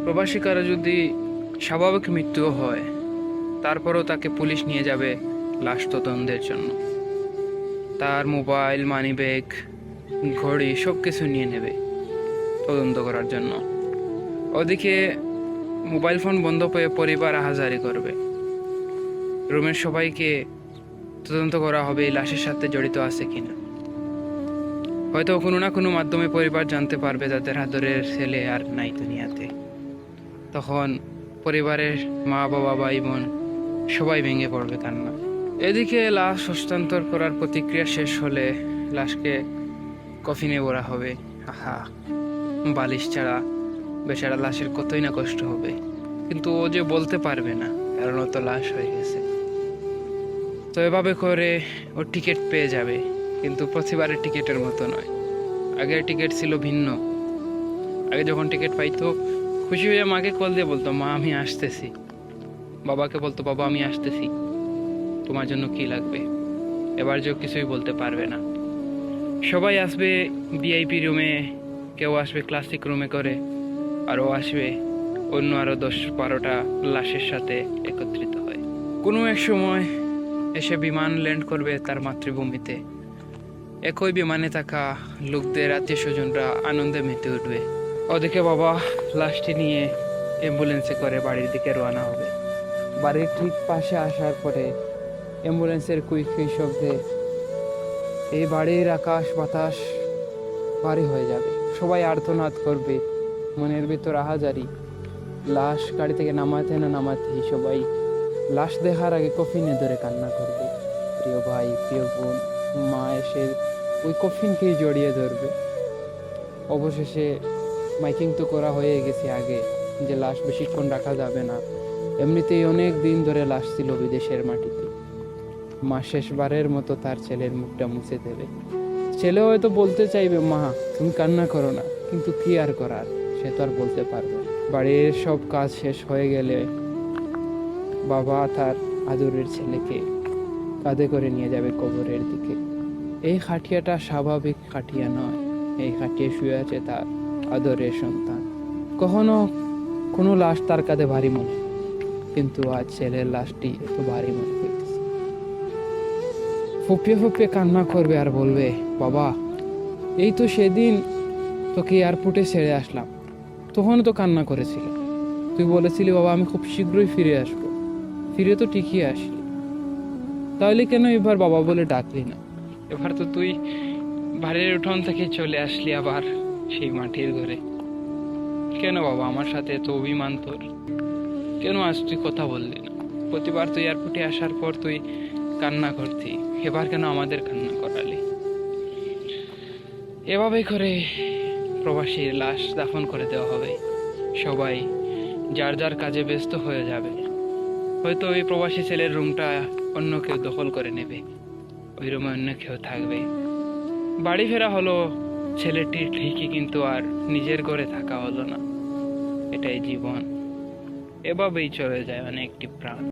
প্রবাসী কারো যদি স্বাভাবিক মৃত্যু হয়, তারপরও তাকে পুলিশ নিয়ে যাবে লাশ তদন্তের জন্য। তার মোবাইল, মানিব্যাগ, ঘড়ি সব কিছু নিয়ে নেবে তদন্ত করার জন্য। ওদিকে মোবাইল ফোন বন্ধ পেয়ে পরিবার আহাজারি করবে। রুমের সবাইকে তদন্ত করা হবে এই লাশের সাথে জড়িত আছে কিনা। হয়তো কোনো না কোনো মাধ্যমে পরিবার জানতে পারবে তাদের আদরের ছেলে আর নাই দুনিয়াতে। তখন পরিবারের মা, বাবা, ভাই, বোন সবাই ভেঙে পড়বে কান্না। এদিকে লাশ হস্তান্তর করার প্রতিক্রিয়া শেষ হলে লাশকে কফিনে ভরা হবে। আহা, বালিশ ছাড়া বেচারা লাশের কতই না কষ্ট হবে, কিন্তু ও যে বলতে পারবে না, কারণ ও তো লাশ হয়ে গেছে। তো এভাবে করে ও টিকিট পেয়ে যাবে, কিন্তু প্রতিবারের টিকিটের মতো নয়। আগের টিকিট ছিল ভিন্ন। আগে যখন টিকিট পাইতো খুশি হয়ে মাকে কল দিয়ে বলতো, মা আমি আসতেছি। বাবাকে বলতো, বাবা আমি আসতেছি, তোমার জন্য কি লাগবে। এবার যে কিছুই বলতে পারবে না। সবাই আসবে ভিআইপি রুমে, কেউ আসবে ক্লাসিক রুমে করে, আরও আসবে অন্য আরও 10-12টা লাশের সাথে একত্রিত হয়। কোনো এক সময় এসে বিমান ল্যান্ড করবে তার মাতৃভূমিতে। একই বিমানে থাকা লোকদের আত্মীয় স্বজনরা আনন্দে মেতে উঠবে। ওদিকে বাবা লাশটি নিয়ে অ্যাম্বুলেন্সে করে বাড়ির দিকে রওনা হবে। বাড়ির ঠিক পাশে আসার পরে অ্যাম্বুলেন্সের কুই কুই শব্দে এই বাড়ির আকাশ বাতাস ভারী হয়ে যাবে। সবাই আর্তনাদ করবে, মনের ভিতর আহাজারি। লাশ গাড়ি থেকে নামাতে না নামাতেই সবাই লাশ দেখার আগে কফিনে ধরে কান্না করবে। প্রিয় ভাই, প্রিয় বোন, মা এসে ওই কফিনকেই জড়িয়ে ধরবে। অবশেষে মাইকিং তো করা হয়ে গেছে আগে, যে লাশ বেশিক্ষণ রাখা যাবে না। এমনিতেই অনেক দিন ধরে লাশ ছিল বিদেশের মাটিতে। মা শেষবারের মতো তার ছেলের মুখটা মুছে দেবে। ছেলে হয়তো বলতে চাইবে, মা তুমি কান্না করো না, কিন্তু কি আর করার, সে তো আর বলতে পারবে না। বাড়ির সব কাজ শেষ হয়ে গেলে বাবা তার আদরের ছেলেকে কাঁধে করে নিয়ে যাবে কবরের দিকে। এই খাটিয়াটা স্বাভাবিক খাটিয়া নয়, এই খাটিয়ে শুয়ে আছে তার আদরের সন্তান। কখনো কোনো লাশ তার কাঁধে ভারী মনে, কিন্তু আজ ছেলের লাশটি এত ভারী মনে হইতেছে। ফুপিয়ে ফুপিয়ে কান্না করবে আর বলবে, বাবা এই তো সেদিন তোকে এয়ারপোর্টে ছেড়ে আসলাম, তখনও তো কান্না করেছিল। তুই বলেছিলি বাবা আমি খুব শীঘ্রই ফিরে আসবো, ফিরে তো ঠিকই আসলি। তাহলে কেন এবার বাবা বলে ডাকলি না? এবার তো তুই বাড়ির উঠোন থেকে চলে আসলি আবার সেই মাটির ঘরে। কেন বাবা আমার সাথে এত অভিমান তোর? কেন আজ তুই কথা বললি না? প্রতিবার তুই এয়ারপোর্টে আসার পর তুই কান্না করতি, এবার কেন আমাদের কান্না করালি? এভাবেই করে প্রবাসীর লাশ দাফন করে দেওয়া হবে। সবাই যার যার কাজে ব্যস্ত হয়ে যাবে। হয়তো ওই প্রবাসী ছেলের রুমটা অন্য কেউ দখল করে নেবে, ওই রুমে অন্য কেউ থাকবে। বাড়ি ফেরা হলো ছেলেটির ঠিকই, কিন্তু আর নিজের ঘরে থাকা হলো না। এটাই জীবন, এভাবেই চলে যায় অনেকটি প্রাণ।